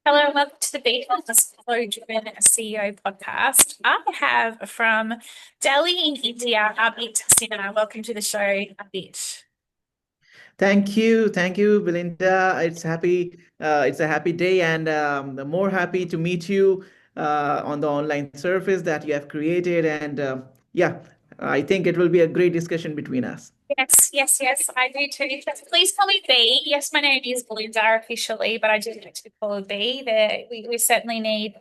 Hello and welcome to the Bee Formless Flow-Driven CEO podcast. I have from Delhi in India, Abhit Sinha. Welcome to the show, Abhit. Thank you, Belinda. It's a happy day, and more happy to meet you on the online surface that you have created. And yeah, I think it will be a great discussion between us. Yes, I do too. Please call me Bee. Yes, my name is Belinda officially, but I do like to be called Bee. We certainly need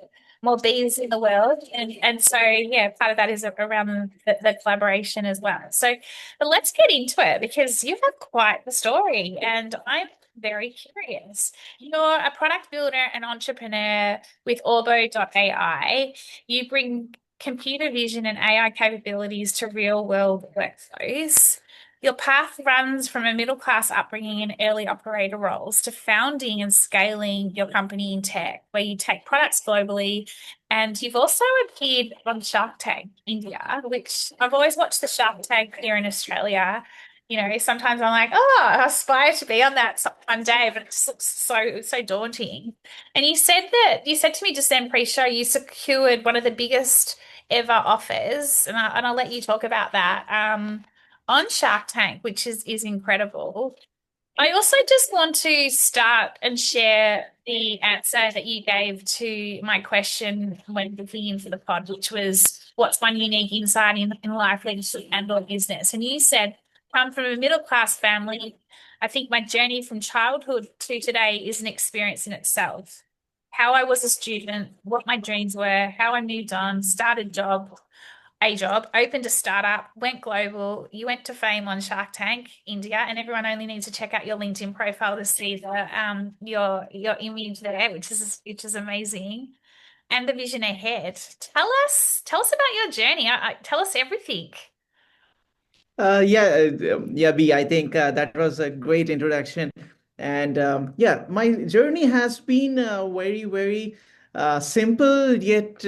more bees in the world. And so, yeah, part of that is around the collaboration as well. So, but let's get into it because you have quite the story, and I'm very curious. You're a product builder and entrepreneur with Orbo.ai. You bring computer vision and AI capabilities to real world workflows. Your path runs from a middle class upbringing and early operator roles to founding and scaling your company in tech, where you take products globally. And you've also appeared on Shark Tank India, which I've always watched the Shark Tank here in Australia. Sometimes I'm like, oh, I aspire to be on that one day, but it just looks so daunting. And you said to me just then pre-show you secured one of the biggest ever offers, and I'll let you talk about that. On Shark Tank, which is incredible. I also just want to start and share the answer that you gave to my question when looking in for the pod, which was what's one unique insight in life, leadership, and or business? And you said, come from a middle class family. I think my journey from childhood to today is an experience in itself. How I was a student, what my dreams were, how I moved on, started a job, opened a startup, went global. You went to fame on Shark Tank India, and everyone only needs to check out your LinkedIn profile to see your image there, which is amazing, and the vision ahead. Tell us about your journey. Tell us everything. Yeah, B. I think that was a great introduction, and yeah, my journey has been very simple yet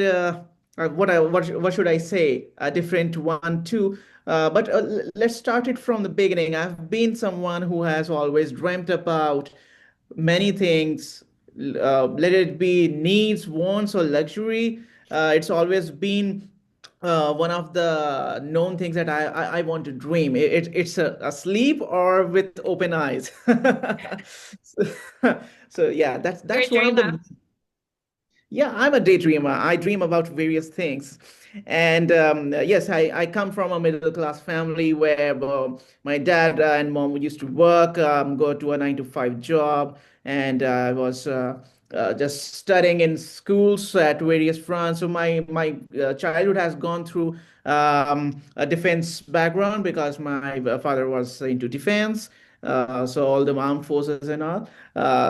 what should I say? A different one too. But let's start it from the beginning. I've been someone who has always dreamt about many things, let it be needs, wants, or luxury. It's always been one of the known things that I want to dream. It's a sleep or with open eyes. so, so yeah, You're a that's one of the dreamer. yeah, I'm a daydreamer. I dream about various things. And yes, I come from a middle class family where my dad and mom used to work, go to a 9 to 5 job, and I was just studying in schools at various fronts. So my childhood has gone through a defense background because my father was into defense. So all the armed forces and all.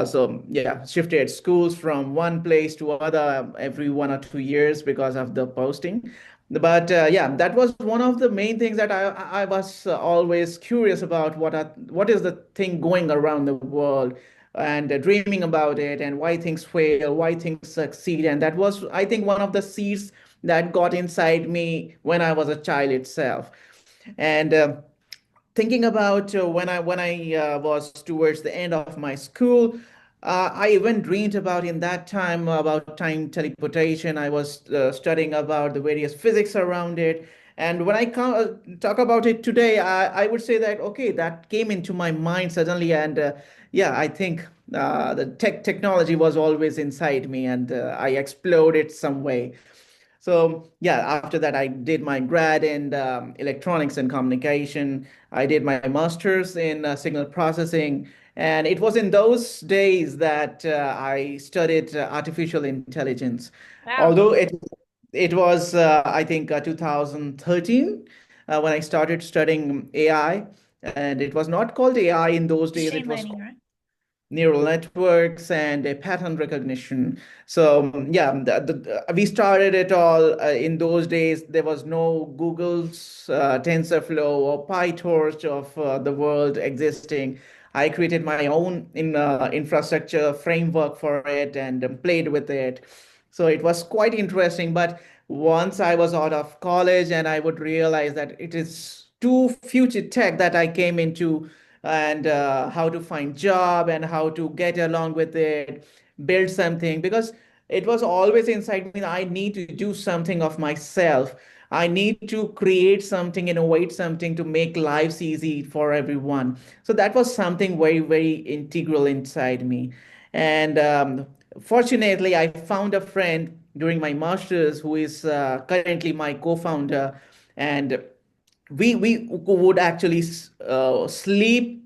So yeah, shifted schools from one place to other every 1 or 2 years because of the posting. But yeah, that was one of the main things that I was always curious about what is the thing going around the world and dreaming about it and why things fail, why things succeed. And that was, I think, one of the seeds that got inside me when I was a child itself. And thinking about when I was towards the end of my school, I even dreamed about in that time about time teleportation. I was studying about the various physics around it. And when talk about it today, I would say that, okay, that came into my mind suddenly. And yeah, I think the technology was always inside me and I explored it some way. So yeah, after that, I did my grad in electronics and communication. I did my master's in signal processing, and it was in those days that I studied artificial intelligence. Wow. Although it was, I think, 2013 when I started studying AI, and it was not called AI in those days. It Machine was learning, right? neural networks and a pattern recognition. So yeah, we started it all in those days. There was no Google's TensorFlow or PyTorch of the world existing. I created my own infrastructure framework for it and played with it. So it was quite interesting. But once I was out of college and I would realize that it is too future tech that I came into and how to find job and how to get along with it. build something, because it was always inside me that I need to do something of myself. I need to create something, innovate something to make lives easy for everyone. So that was something very, very integral inside me. And fortunately, I found a friend during my master's who is currently my co-founder, and we would actually sleep,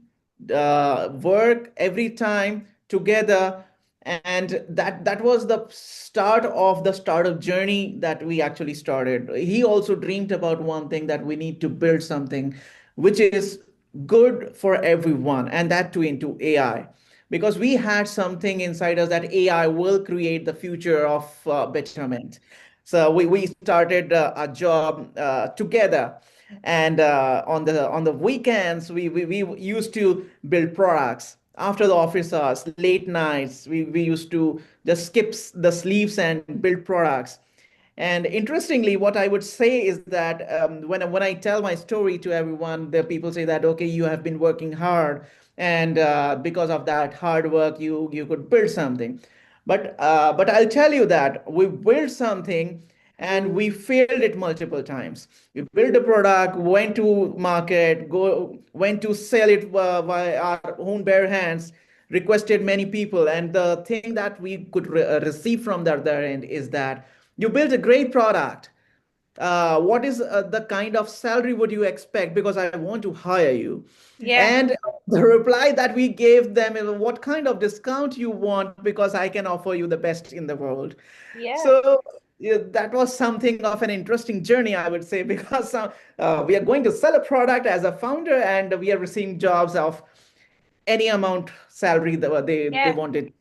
work every time together, and that was the start of the startup journey that we actually started. He also dreamed about one thing, that we need to build something which is good for everyone, and that too into AI, because we had something inside us that AI will create the future of betterment. So we started a job together, and on the weekends we used to build products. After the office hours, late nights, we used to just skip the sleeps and build products. And interestingly, what I would say is that when I tell my story to everyone, the people say that, okay, you have been working hard, and because of that hard work, you could build something. But I'll tell you that we built something and we failed it multiple times. We built a product, went to market, went to sell it by our own bare hands, requested many people, and the thing that we could receive from the other end is that you built a great product. What is the kind of salary would you expect? Because I want to hire you. Yeah. And the reply that we gave them is, what kind of discount you want? Because I can offer you the best in the world. Yeah. So yeah, that was something of an interesting journey, I would say, because we are going to sell a product as a founder, and we are receiving jobs of any amount salary that they Yeah. wanted.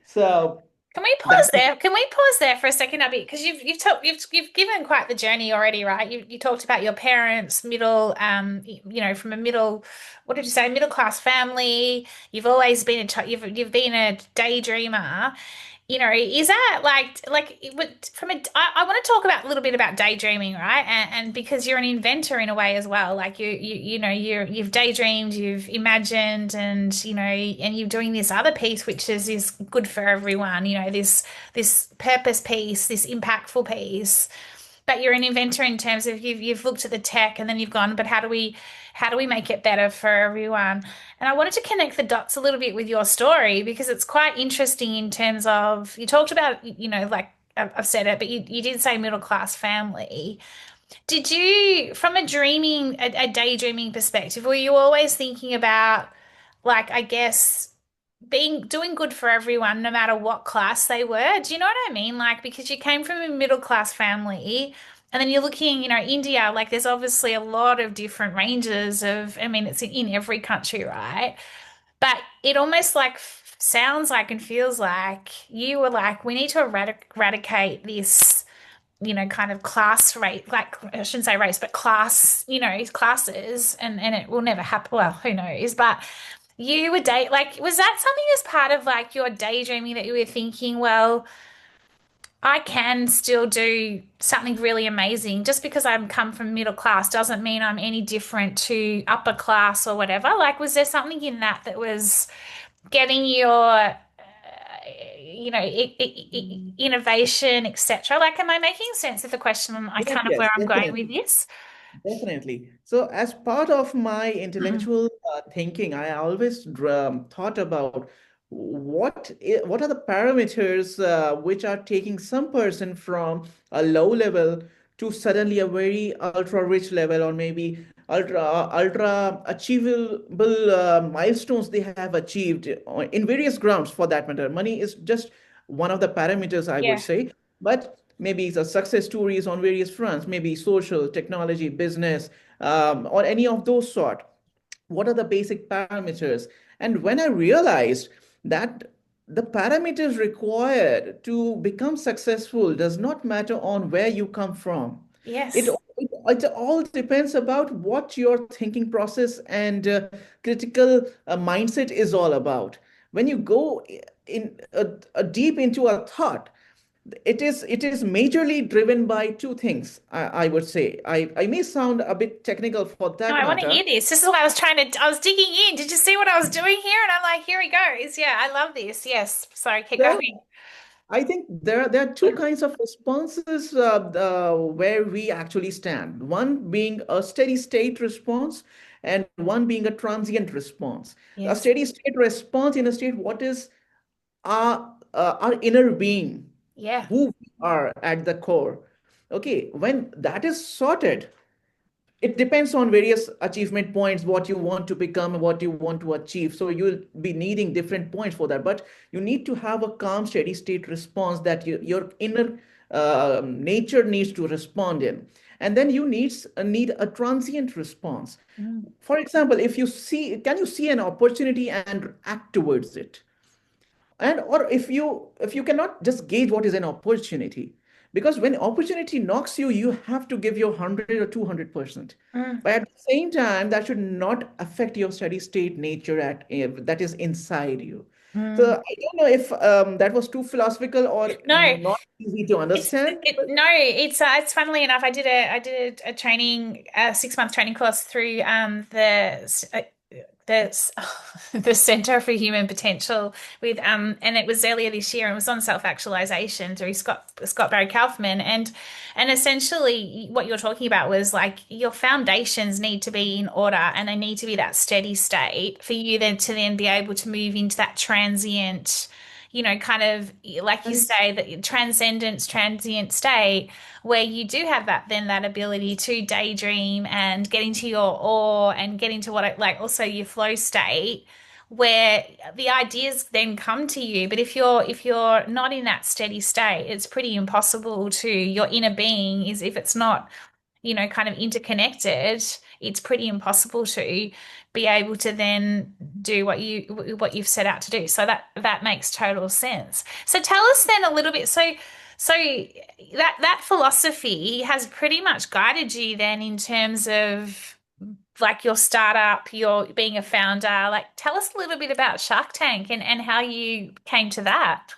So Can we that pause there? Can we pause there for a second, Abby? Because you've given quite the journey already, right? You talked about your parents, from a middle, what did you say, middle class family. You've always been you've been a daydreamer. Is that from I want to talk about a little bit about daydreaming, right? And because you're an inventor in a way as well, like you've daydreamed, you've imagined, and and you're doing this other piece, which is good for everyone. This purpose piece, this impactful piece. But you're an inventor in terms of you've looked at the tech and then you've gone, but how do we make it better for everyone? And I wanted to connect the dots a little bit with your story because it's quite interesting in terms of you talked about, like I've said it, but you did say middle class family. Did you, from a daydreaming perspective, were you always thinking about, like, I guess, doing good for everyone, no matter what class they were? Do you know what I mean? Like, because you came from a middle class family, and then you're looking, India, like, there's obviously a lot of different ranges of, I mean, it's in every country, right? But it almost like sounds like and feels like you were like, we need to eradicate this kind of class rate, like I shouldn't say race, but class, classes, and it will never happen. Well, who knows? But you were like, was that something as part of like your daydreaming that you were thinking, well, I can still do something really amazing. Just because I'm come from middle class doesn't mean I'm any different to upper class or whatever. Like, was there something in that was getting your innovation, etc. Like, am I making sense of the question? I yes, kind of yes, where I'm going with definitely. this. Definitely. So, as part of my Mhm. intellectual thinking, I always thought about what are the parameters which are taking some person from a low level to suddenly a very ultra rich level, or maybe ultra achievable milestones they have achieved in various grounds for that matter. Money is just one of the parameters, I would Yeah. say, but maybe the success stories on various fronts, maybe social, technology, business, or any of those sort. What are the basic parameters? And when I realized that the parameters required to become successful does not matter on where you come from. It, Yes. it all depends about what your thinking process and critical mindset is all about. When you go in deep into a thought, It is majorly driven by two things, I would say. I may sound a bit technical for No, that I want to matter. hear this. This is what I was digging in. Did you see what I was doing here? And I'm like, here he goes. Yeah, I love this. Yes. Sorry, keep There, going. I think there are two kinds of responses where we actually stand. One being a steady state response, and one being a transient response. A Yes. steady state response in a state, what is our inner being, Yeah. who we are at the core. Okay, when that is sorted, it depends on various achievement points, what you want to become, what you want to achieve. So you'll be needing different points for that. But you need to have a calm, steady state response that your inner nature needs to respond in. And then you need a transient response. Mm. For example, if you see, can you see an opportunity and act towards it? And or if you cannot just gauge what is an opportunity, because when opportunity knocks you, you have to give your 100 or 200%, Mm. but at the same time that should not affect your steady state nature that is inside you. So Mm. I don't know if that was too philosophical or No, not easy to understand. no, it's funnily enough, I did a training, a 6 month training course through the the Center for Human Potential with and it was earlier this year and it was on self-actualization through Scott Barry Kaufman and essentially what you're talking about was like your foundations need to be in order and they need to be that steady state for you then to then be able to move into that transient, kind of like you And say, that transcendence, transient state where you do have that ability to daydream and get into your awe and get into what like also your flow state where the ideas then come to you. But if you're not in that steady state, it's pretty impossible to your inner being is if it's not kind of interconnected, it's pretty impossible to be able to then do what you've set out to do. So that makes total sense. So tell us then a little bit. So that philosophy has pretty much guided you then in terms of like your startup, your being a founder. Like tell us a little bit about Shark Tank and how you came to that.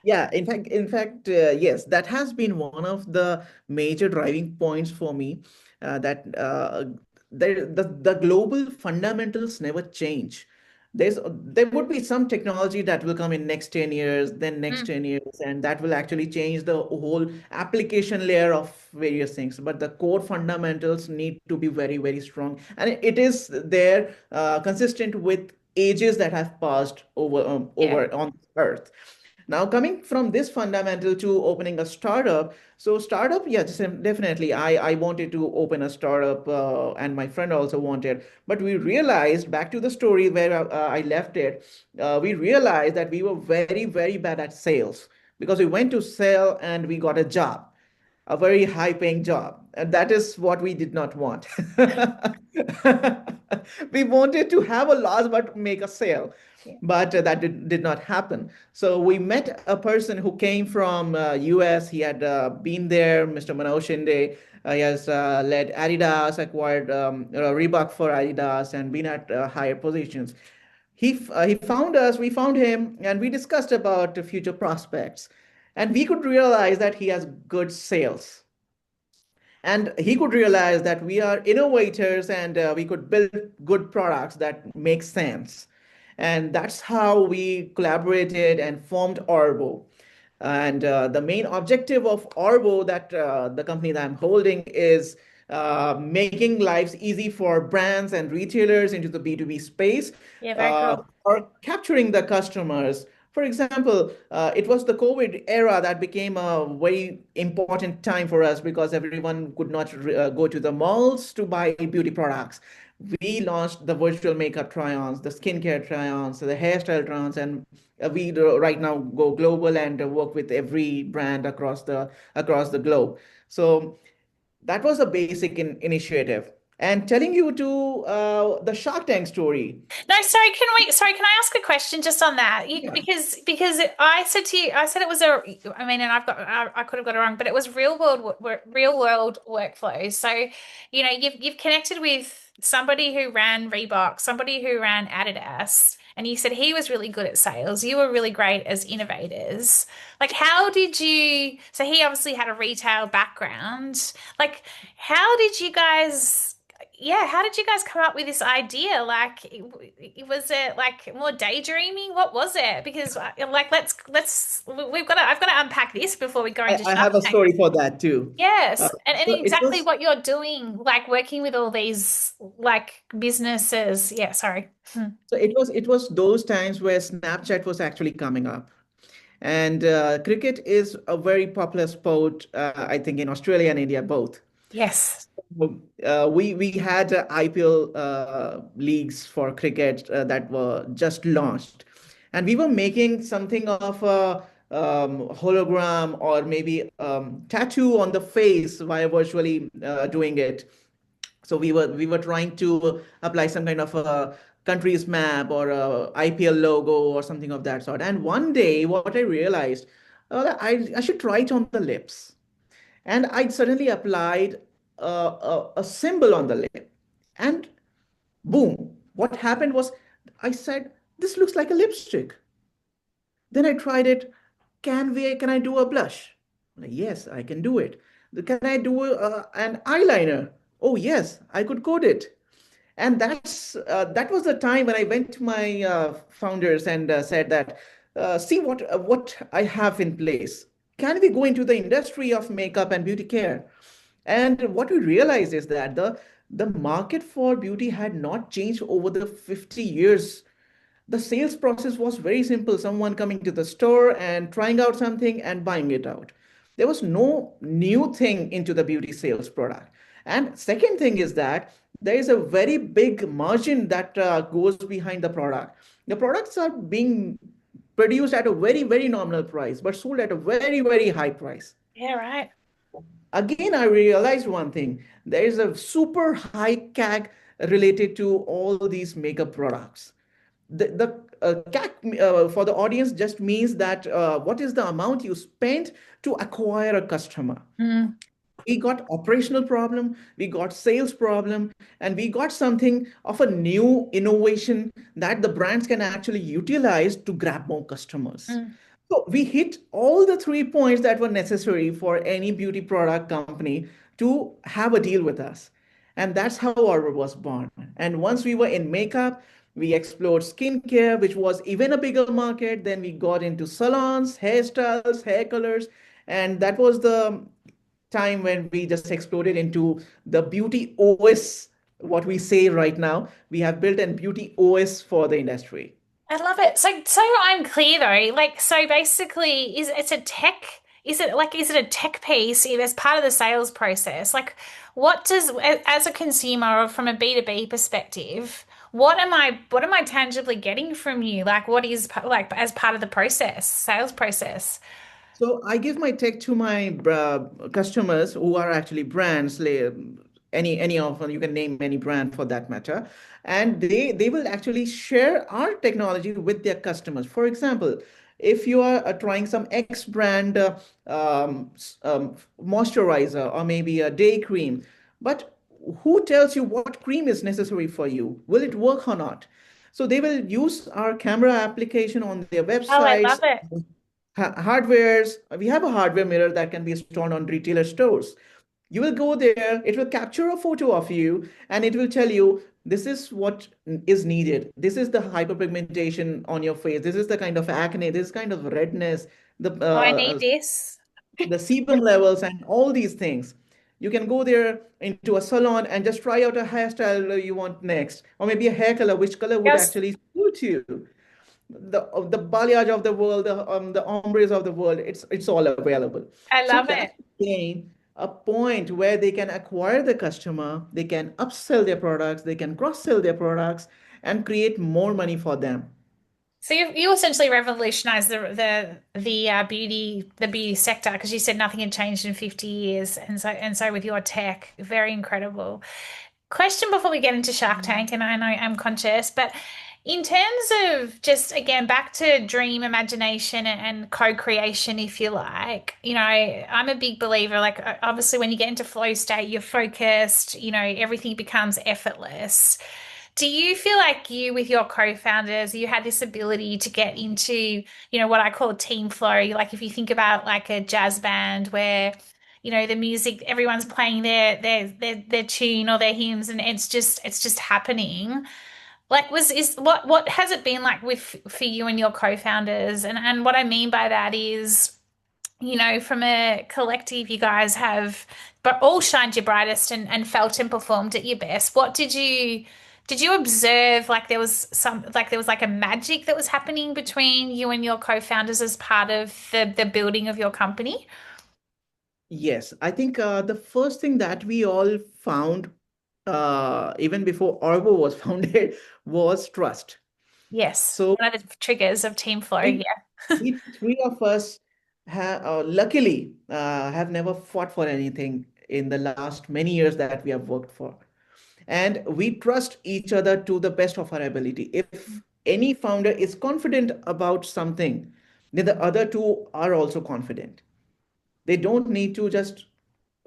yeah, yes, that has been one of the major driving points for me. That the global fundamentals never change. There would be some technology that will come in next 10 years, then next Mm, 10 years, and that will actually change the whole application layer of various things. But the core fundamentals need to be very, very strong, and it is there, consistent with ages that have passed yeah. over on Earth. Now, coming from this fundamental to opening a startup, so startup, yeah, definitely. I wanted to open a startup, and my friend also wanted. But we realized, back to the story where I left it, we realized that we were very, very bad at sales because we went to sell and we got a job, a very high paying job. And that is what we did not want. We wanted to have a loss but make a sale. Yeah. But that did not happen. So we met a person who came from US. He had been there, Mr. Manoj Shinde. He has led Adidas, acquired Reebok for Adidas, and been at higher positions. He found us, we found him, and we discussed about the future prospects. And we could realize that he has good sales. And he could realize that we are innovators and we could build good products that make sense. And that's how we collaborated and formed Orbo. And the main objective of Orbo, that the company that I'm holding, is making lives easy for brands and retailers into the B2B space, Yeah, very cool. or capturing the customers. For example, it was the COVID era that became a very important time for us because everyone could not go to the malls to buy beauty products. We launched the virtual makeup try-ons, the skincare try-ons, the hairstyle try-ons, and we right now go global and work with every brand across the globe. So that was a basic initiative. And telling you to the Shark Tank story. No, sorry, can I ask a question just on that? Yeah. Because I said to you, I said it was I mean, and I could have got it wrong, but it was real world workflows. So, you've connected with somebody who ran Reebok, somebody who ran Adidas, and you said he was really good at sales. You were really great as innovators. Like, how did you? So he obviously had a retail background. Like, how did you guys? Yeah, how did you guys come up with this idea? Like, was it like more daydreaming? What was it? Because like, we've got to, I've got to unpack this before we go into I Shark have a Tank. story for that too. Uh, Yes, and so it exactly was what you're doing, like working with all these like businesses. Yeah, sorry. Hmm. it was those times where Snapchat was actually coming up. And cricket is a very popular sport, I think, in Australia and India both. Yes. We had IPL leagues for cricket that were just launched, and we were making something of a hologram or maybe tattoo on the face while virtually doing it. So we were trying to apply some kind of a country's map or a IPL logo or something of that sort. And one day, what I realized, I should try it on the lips. And I suddenly applied a symbol on the lip. And boom, what happened was I said, this looks like a lipstick. Then I tried it. Can I do a blush? Like, yes, I can do it. Can I do an eyeliner? Oh, yes, I could code it. And that was the time when I went to my founders and said that, see what I have in place. Can we go into the industry of makeup and beauty care? And what we realized is that the market for beauty had not changed over the 50 years. The sales process was very simple, someone coming to the store and trying out something and buying it out. There was no new thing into the beauty sales product. And second thing is that there is a very big margin that goes behind the product. The products are being produced at a very nominal price but sold at a very high price. Yeah, right. Again, I realized one thing: there is a super high CAC related to all these makeup products. The CAC for the audience just means that what is the amount you spent to acquire a customer. Mm. We got operational problem, we got sales problem, and we got something of a new innovation that the brands can actually utilize to grab more customers. Mm. So we hit all the 3 points that were necessary for any beauty product company to have a deal with us. And that's how Orbo was born. And once we were in makeup, we explored skincare, which was even a bigger market. Then we got into salons, hairstyles, hair colors. And that was the time when we just exploded into the beauty OS, what we say right now. We have built a beauty OS for the industry. I love it. So I'm clear though. Like, so basically, is it's a tech? Is it a tech piece as part of the sales process? Like, what does as a consumer or from a B2B perspective, what am I tangibly getting from you? Like, what is like as part of the process, sales process? So I give my tech to my customers who are actually brands, any of them, you can name any brand for that matter, and they will actually share our technology with their customers. For example, if you are trying some X brand moisturizer or maybe a day cream, but who tells you what cream is necessary for you? Will it work or not? So they will use our camera application on their Oh, I love websites, it. hardwares. We have a hardware mirror that can be installed on retailer stores. You will go there, it will capture a photo of you, and it will tell you this is what is needed. This is the hyperpigmentation on your face. This is the kind of acne, this kind of redness, the Oh, I need this. the sebum levels, and all these things. You can go there into a salon and just try out a hairstyle you want next, or maybe a hair color, which color would Yes, actually suit you. The balayage of the world, the ombres of the world, it's all available. I So love that's it. again a point where they can acquire the customer, they can upsell their products, they can cross-sell their products, and create more money for them. So you essentially revolutionized the beauty sector because you said nothing had changed in 50 years, and so with your tech, very incredible. Question before we get into Shark Tank, and I know I'm conscious, but In terms of just again back to dream imagination and co-creation, if you like, I'm a big believer. Like obviously, when you get into flow state, you're focused. Everything becomes effortless. Do you feel like you, with your co-founders, you had this ability to get into, what I call team flow? Like if you think about like a jazz band where, the music, everyone's playing their tune or their hymns, and it's just happening. Like was is what has it been like with for you and your co-founders? And what I mean by that is, from a collective, you guys have but all shined your brightest and felt and performed at your best. What did you observe like there was like a magic that was happening between you and your co-founders as part of the building of your company? Yes, I think the first thing that we all found, even before Orbo was founded, was trust. Yes. So One of the triggers of team flow. we, Yeah. we three of us have, luckily, have never fought for anything in the last many years that we have worked for. And we trust each other to the best of our ability. If any founder is confident about something, then the other two are also confident. They don't need to just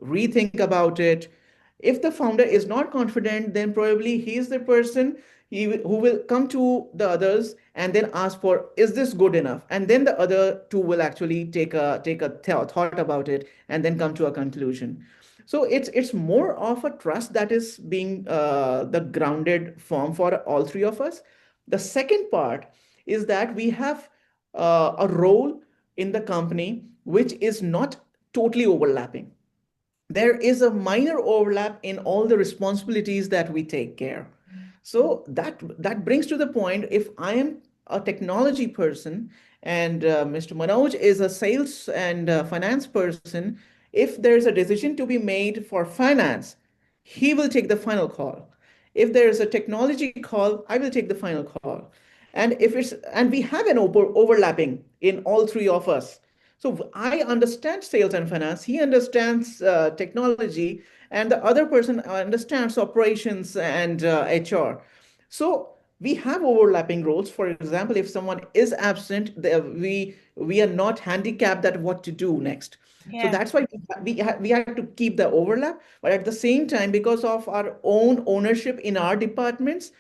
rethink about it. If the founder is not confident, then probably he is the person who will come to the others and then ask for, is this good enough? And then the other two will actually take a thought about it and then come to a conclusion. So it's more of a trust that is being the grounded form for all three of us. The second part is that we have a role in the company which is not totally overlapping. There is a minor overlap in all the responsibilities that we take care. So that brings to the point, if I am a technology person and Mr. Manoj is a sales and finance person, if there's a decision to be made for finance, he will take the final call. If there is a technology call, I will take the final call. And we have an overlapping in all three of us. So I understand sales and finance, he understands technology, and the other person understands operations and HR. So we have overlapping roles. For example, if someone is absent, we are not handicapped at what to do next. So Yeah. that's why we have to keep the overlap, but at the same time, because of our own ownership in our departments,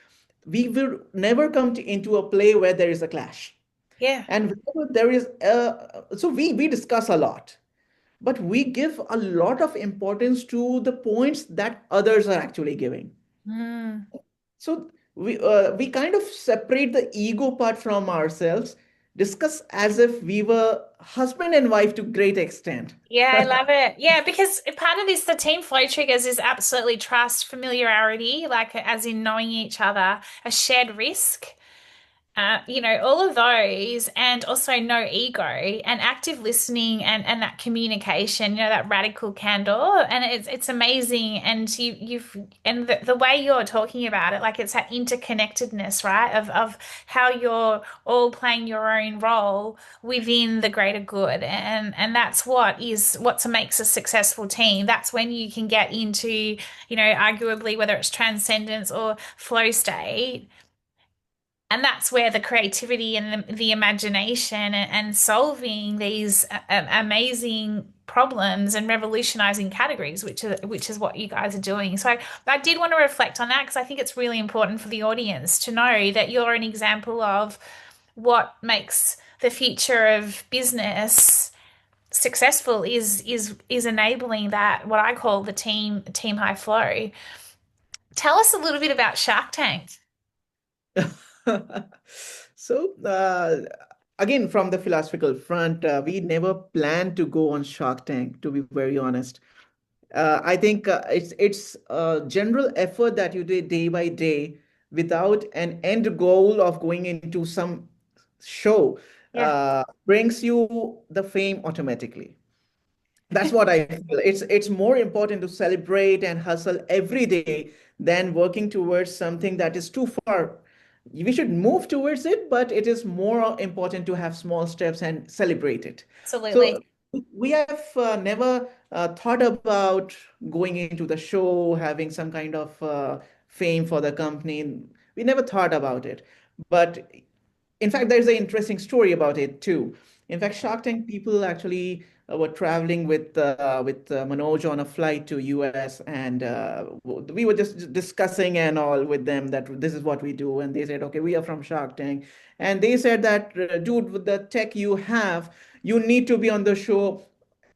we will never come into a play where there is a clash. Yeah. And whenever there is so we discuss a lot, but we give a lot of importance to the points that others are actually giving. Mm. So we kind of separate the ego part from ourselves, discuss as if we were husband and wife to great extent. Yeah, I love it. Yeah, because part of this, the team flow triggers is absolutely trust, familiarity, like as in knowing each other, a shared risk. All of those, and also no ego and active listening and that communication, that radical candor. And it's amazing. And the way you're talking about it, like it's that interconnectedness, right? Of how you're all playing your own role within the greater good. And that's what makes a successful team. That's when you can get into, arguably whether it's transcendence or flow state, and that's where the creativity and the imagination and solving these amazing problems and revolutionizing categories, which is what you guys are doing. So I did want to reflect on that because I think it's really important for the audience to know that you're an example of what makes the future of business successful is enabling that, what I call the team high flow. Tell us a little bit about Shark Tank. So, again, from the philosophical front, we never planned to go on Shark Tank, to be very honest. I think it's a general effort that you do day by day without an end goal of going into some show Yeah, brings you the fame automatically. That's what I feel. It's more important to celebrate and hustle every day than working towards something that is too far. We should move towards it, but it is more important to have small steps and celebrate it. absolutely. So we have never thought about going into the show, having some kind of fame for the company. We never thought about it. But in fact, there's an interesting story about it too. In fact, Shark Tank people actually were traveling with Manoj on a flight to US, and we were just discussing and all with them that this is what we do, and they said, okay, we are from Shark Tank, and they said that, dude, with the tech you have, you need to be on the show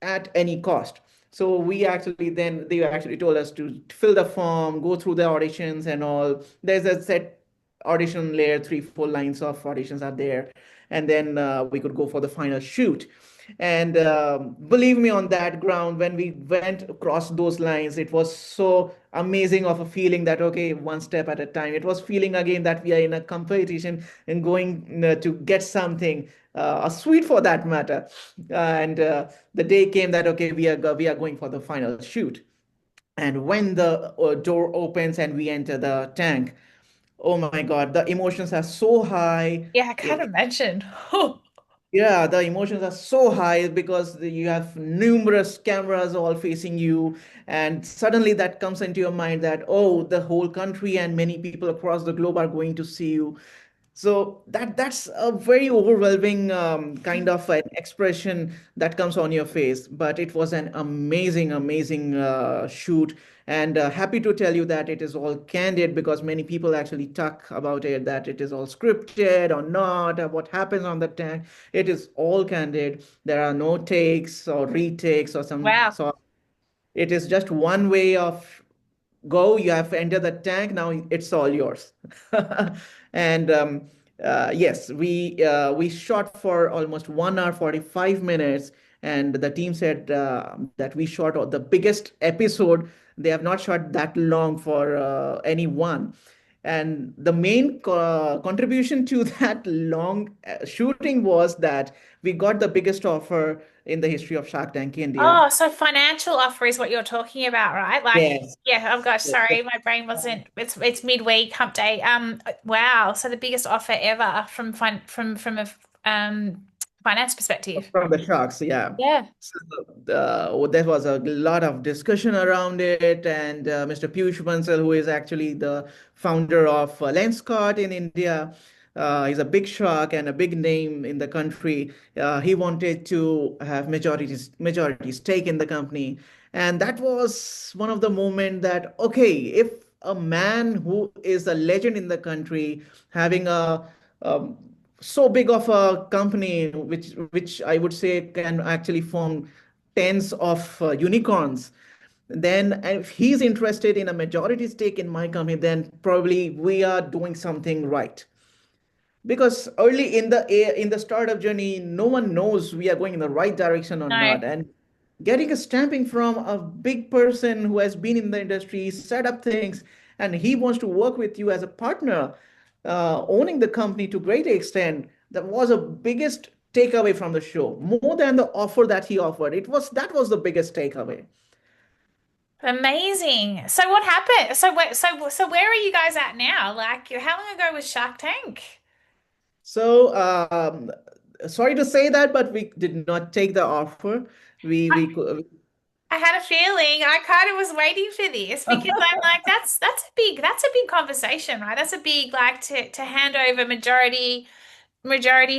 at any cost. So we actually then they actually told us to fill the form, go through the auditions and all. There's a set audition layer, three, 4 lines of auditions are there, and then we could go for the final shoot. And believe me, on that ground, when we went across those lines, it was so amazing of a feeling that okay, one step at a time. It was feeling again that we are in a competition and going to get something, a sweet for that matter. And the day came that okay, we are going for the final shoot. And when the door opens and we enter the tank, oh my God, the emotions are so high. Yeah, I can't imagine. Oh, Yeah, the emotions are so high because you have numerous cameras all facing you, and suddenly that comes into your mind that, oh, the whole country and many people across the globe are going to see you. So that's a very overwhelming kind of an expression that comes on your face. But it was an amazing, amazing shoot, and happy to tell you that it is all candid because many people actually talk about it that it is all scripted or not, or what happens on the tank. It is all candid. There are no takes or retakes or some wow. so it is just one way of go. You have entered the tank. Now it's all yours. And yes, we shot for almost 1 hour 45 minutes, and the team said that we shot the biggest episode. They have not shot that long for anyone. And the main contribution to that long shooting was that we got the biggest offer in the history of Shark Tank India. Oh, so financial offer is what you're talking about, right? Like, Yes. yeah, oh gosh, Yes. sorry, my brain wasn't. It's midweek, hump day. Wow. So the biggest offer ever from a finance perspective. From the sharks, yeah. Yeah. So there was a lot of discussion around it, and Mr. Piyush Bansal, who is actually the founder of Lenskart in India, he's a big shark and a big name in the country. He wanted to have majority stake in the company, and that was one of the moment that okay, if a man who is a legend in the country having um, so big of a company which I would say can actually form tens of unicorns, then if he's interested in a majority stake in my company, then probably we are doing something right. Because early in the startup journey, no one knows we are going in the right direction or No. not. And getting a stamping from a big person who has been in the industry, set up things, and he wants to work with you as a partner, owning the company to great extent, that was a biggest takeaway from the show, more than the offer that he offered. That was the biggest takeaway. Amazing. So what happened? So where are you guys at now? Like, how long ago was Shark Tank? So sorry to say that, but we did not take the offer. We I, we could. I had a feeling. I kind of was waiting for this because I'm like, that's a big conversation, right? That's a big like to hand over majority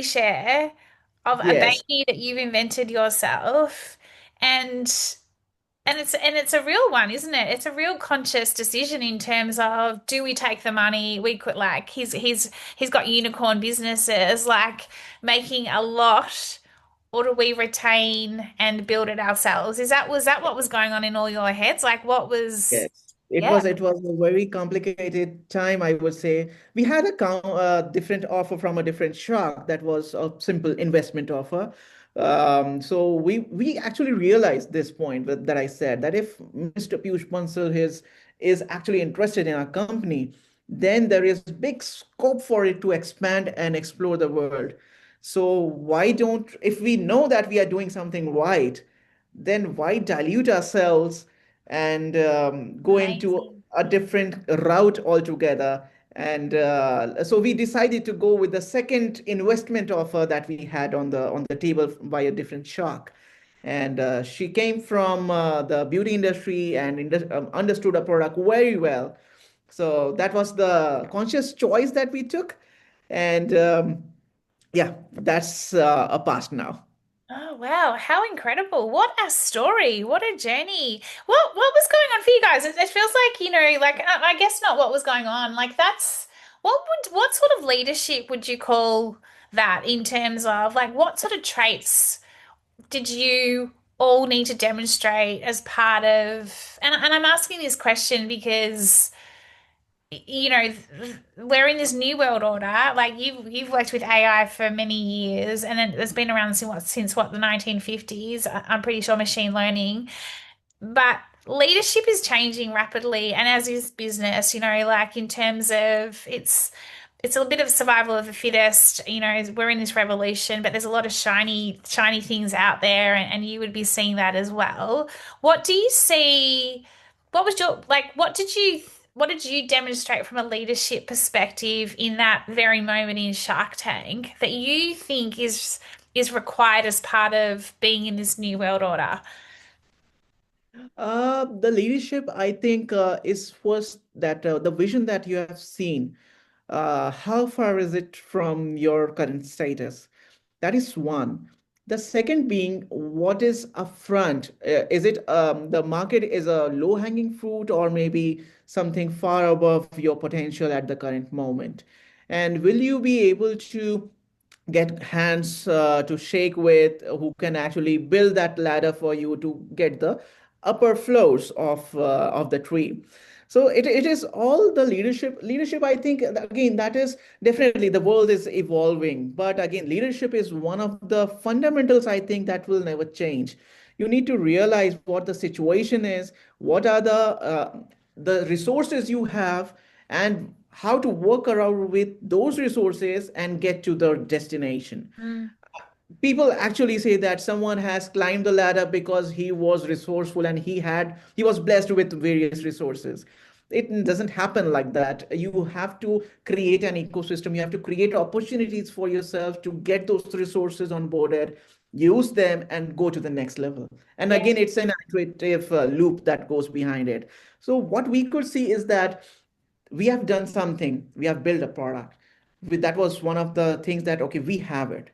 share of a Yes. baby that you've invented yourself. And and it's a real one, isn't it? It's a real conscious decision in terms of do we take the money? We could like he's got unicorn businesses like making a lot, or do we retain and build it ourselves? Was that what was going on in all your heads? Like what was Yes, it yeah, was it was a very complicated time, I would say. We had a different offer from a different shark that was a simple investment offer. So we actually realized this point that I said that if Mr. Piyush Bansal is actually interested in our company, then there is big scope for it to expand and explore the world. So why don't, if we know that we are doing something right, then why dilute ourselves and go into amazing. a different route altogether? And so we decided to go with the second investment offer that we had on the table by a different shark. And she came from the beauty industry and understood a product very well. So that was the conscious choice that we took. And yeah, that's a past now. Oh wow, how incredible. What a story. What a journey. What was going on for you guys? It feels like, like I guess not what was going on. Like that's what sort of leadership would you call that in terms of like what sort of traits did you all need to demonstrate as part of and I'm asking this question because we're in this new world order. Like you've worked with AI for many years, and it's been around since what the 1950s. I'm pretty sure machine learning, but leadership is changing rapidly, and as is business. Like in terms of it's a bit of survival of the fittest. We're in this revolution, but there's a lot of shiny things out there, and you would be seeing that as well. What do you see? What was your like? What did you demonstrate from a leadership perspective in that very moment in Shark Tank that you think is required as part of being in this new world order? The leadership, I think, is first that the vision that you have seen, how far is it from your current status? That is one. The second being, what is upfront? Is it the market is a low-hanging fruit or maybe something far above your potential at the current moment? And will you be able to get hands to shake with who can actually build that ladder for you to get the upper floors of the tree. So it is all the leadership. I think again that is definitely the world is evolving, but again leadership is one of the fundamentals I think that will never change. You need to realize what the situation is, what are the resources you have, and how to work around with those resources and get to the destination. Mm, People actually say that someone has climbed the ladder because he was resourceful and he was blessed with various resources. It doesn't happen like that. You have to create an ecosystem, you have to create opportunities for yourself to get those resources onboarded, use them and go to the next level. And yeah. again, it's an iterative loop that goes behind it. So what we could see is that we have done something, we have built a product. That was one of the things that, okay, we have it.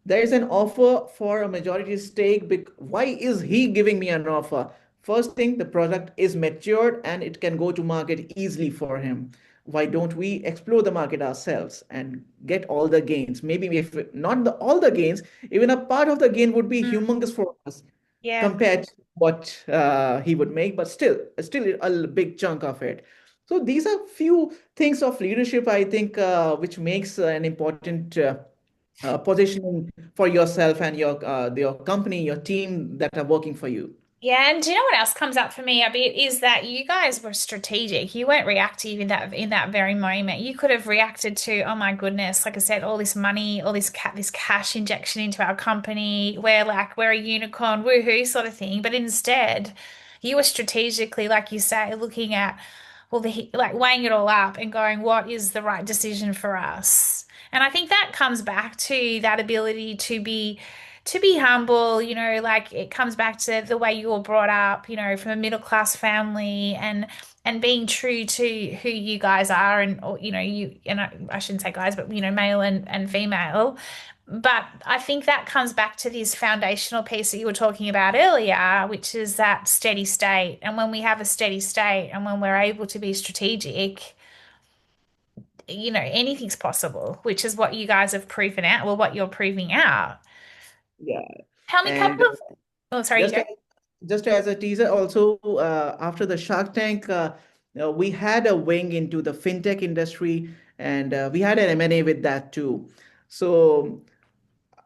There is an offer for a majority stake. Why is he giving me an offer? First thing, the product is matured and it can go to market easily for him. Why don't we explore the market ourselves and get all the gains? Maybe if not all the gains, even a part of the gain would be Mm, humongous for us yeah. compared to what he would make, but still a big chunk of it. So these are few things of leadership, I think, which makes an important positioning for yourself and your company, your team that are working for you. Yeah, and do you know what else comes up for me a bit is that you guys were strategic. You weren't reactive in that very moment. You could have reacted to, oh my goodness, like I said, all this money, all this cash injection into our company. We're a unicorn, woohoo sort of thing. But instead, you were strategically, like you say, looking at well, like weighing it all up and going, what is the right decision for us? And I think that comes back to that ability to be humble, like it comes back to the way you were brought up, from a middle class family and being true to who you guys are and or, you and I shouldn't say guys, but male and female. But I think that comes back to this foundational piece that you were talking about earlier, which is that steady state. And when we have a steady state and when we're able to be strategic, anything's possible, which is what you guys have proven out, well, what you're proving out. Yeah. Tell me a And couple of, oh, sorry, you just go. just as a teaser, also after the Shark Tank, we had a wing into the fintech industry, and we had an M&A with that too. So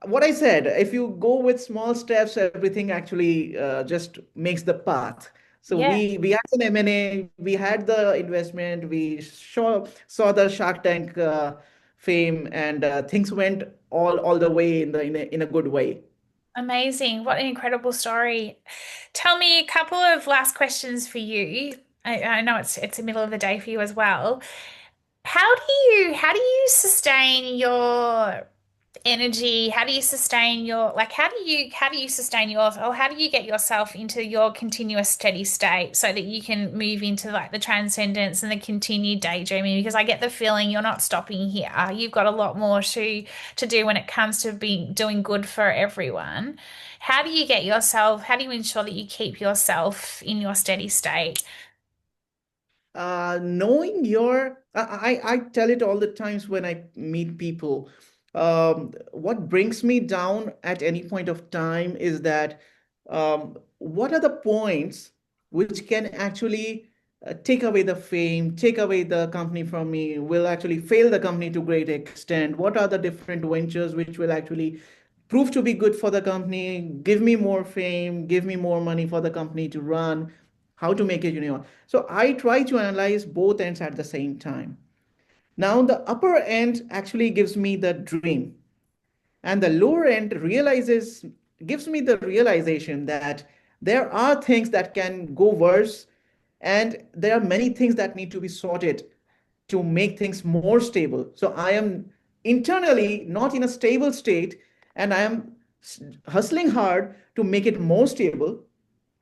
what I said, if you go with small steps, everything actually just makes the path. So Yeah. we had an M&A, we had the investment, we saw the Shark Tank fame, and things went all the way in a good way. Amazing. What an incredible story. Tell me a couple of last questions for you. I know it's the middle of the day for you as well. How do you sustain energy? How do you sustain your like how do you sustain yours or how do you get yourself into your continuous steady state so that you can move into like the transcendence and the continued daydreaming? Because I get the feeling you're not stopping here. You've got a lot more to do when it comes to being doing good for everyone. How do you ensure that you keep yourself in your steady state? Knowing I tell it all the times when I meet people. What brings me down at any point of time is that what are the points which can actually take away the fame, take away the company from me, will actually fail the company to great extent? What are the different ventures which will actually prove to be good for the company, give me more fame, give me more money for the company to run, how to make it unique? So I try to analyze both ends at the same time. Now, the upper end actually gives me the dream, and the lower end realizes gives me the realization that there are things that can go worse, and there are many things that need to be sorted to make things more stable. So I am internally not in a stable state, and I am hustling hard to make it more stable.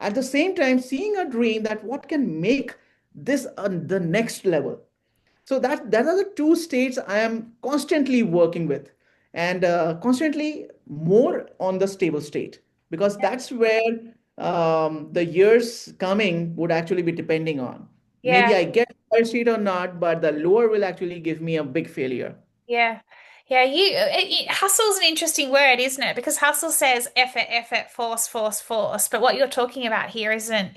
At the same time, seeing a dream that what can make this the next level. So that are the two states I am constantly working with, and constantly more on the stable state, because that's where the years coming would actually be depending on. Maybe Yeah. I get higher state or not, but the lower will actually give me a big failure. Yeah. Yeah, hustle's an interesting word, isn't it? Because hustle says effort, effort, force, force, force. But what you're talking about here isn't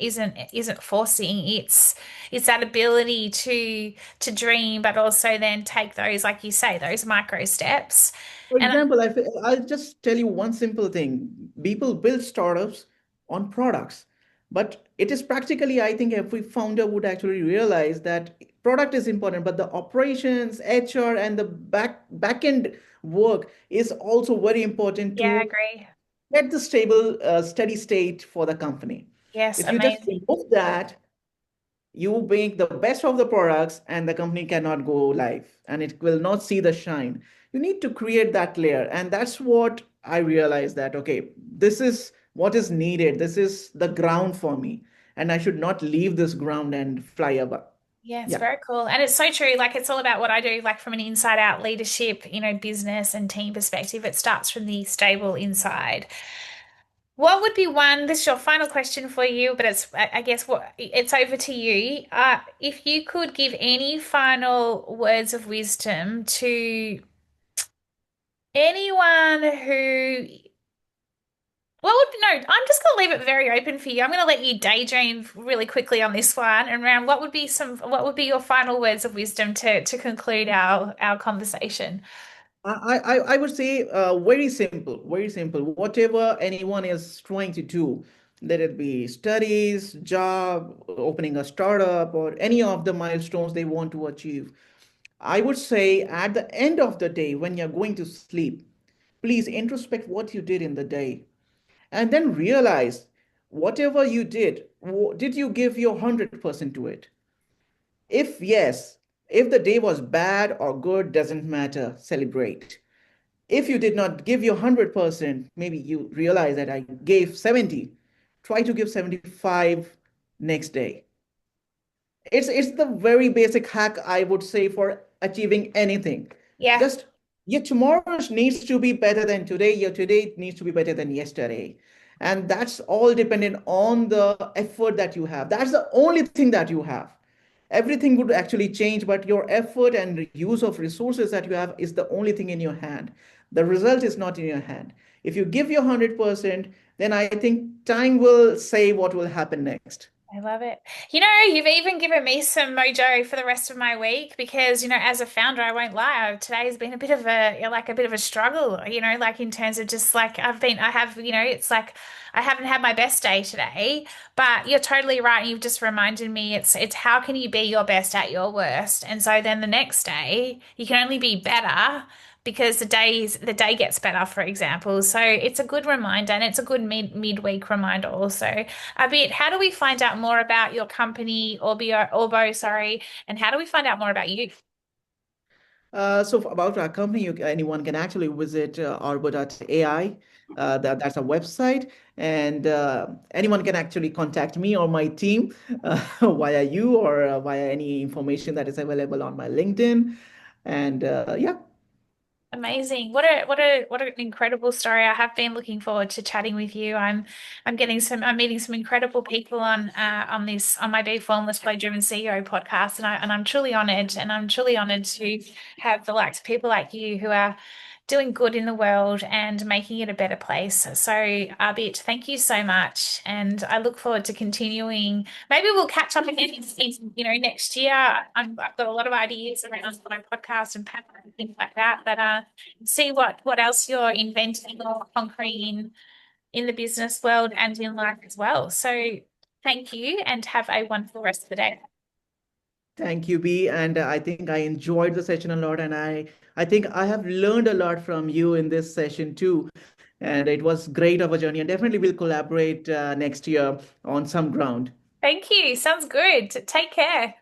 forcing. It's that ability to dream, but also then take those, like you say, those micro steps. For And example, I'll just tell you one simple thing. People build startups on products, but it is practically, I think every founder would actually realize that product is important, but the operations, HR, and the back end work is also very important yeah, I to agree. get the stable, steady state for the company. Yes, If you just amazing. remove that, you make the best of the products and the company cannot go live and it will not see the shine. You need to create that layer, and that's what I realized, that okay, this is what is needed, this is the ground for me, and I should not leave this ground and fly above. Yeah, it's Yeah. very cool. And it's so true. Like it's all about what I do, like from an inside out leadership, business and team perspective. It starts from the stable inside. What would be one, this is your final question for you, but I guess it's over to you. If you could give any final words of wisdom to anyone who, no, I'm just going to leave it very open for you. I'm going to let you daydream really quickly on this one and around what would be your final words of wisdom to conclude our conversation? I would say very simple, very simple. Whatever anyone is trying to do, let it be studies, job, opening a startup, or any of the milestones they want to achieve, I would say at the end of the day, when you're going to sleep, please introspect what you did in the day, and then realize whatever you did, did you give your 100% to it? If yes, if the day was bad or good, doesn't matter, celebrate. If you did not give your 100%, maybe you realize that I gave 70, try to give 75 next day. It's the very basic hack I would say for achieving anything. Yeah. Just your tomorrow needs to be better than today. Your today needs to be better than yesterday. And that's all dependent on the effort that you have. That's the only thing that you have. Everything would actually change, but your effort and use of resources that you have is the only thing in your hand. The result is not in your hand. If you give your 100%, then I think time will say what will happen next. I love it. You've even given me some mojo for the rest of my week because, as a founder, I won't lie, today has been a bit of a bit of a struggle, like in terms of just like I have, it's like I haven't had my best day today, but you're totally right. You've just reminded me it's how can you be your best at your worst? And so then the next day you can only be better because the day gets better, for example. So it's a good reminder and it's a good midweek reminder also. A bit, how do we find out more about your company, Orbo, sorry, and how do we find out more about you? About our company, anyone can actually visit Orbo.ai. That's our website, and anyone can actually contact me or my team via you or via any information that is available on my LinkedIn. And yeah, Amazing. What an incredible story. I have been looking forward to chatting with you. I'm meeting some incredible people on this on my Bee Formless Play Driven CEO podcast, and I'm truly honored, and I'm truly honored to have the likes of people like you who are doing good in the world and making it a better place. So, Abhit, thank you so much. And I look forward to continuing. Maybe we'll catch up again next year. I've got a lot of ideas around my podcast and pattern and things like that, but see what else you're inventing or conquering in the business world and in life as well. So thank you and have a wonderful rest of the day. thank you, B. And I think I enjoyed the session a lot, and I think I have learned a lot from you in this session too. And it was great of a journey, and definitely we'll collaborate next year on some ground. Thank you. Sounds good. Take care.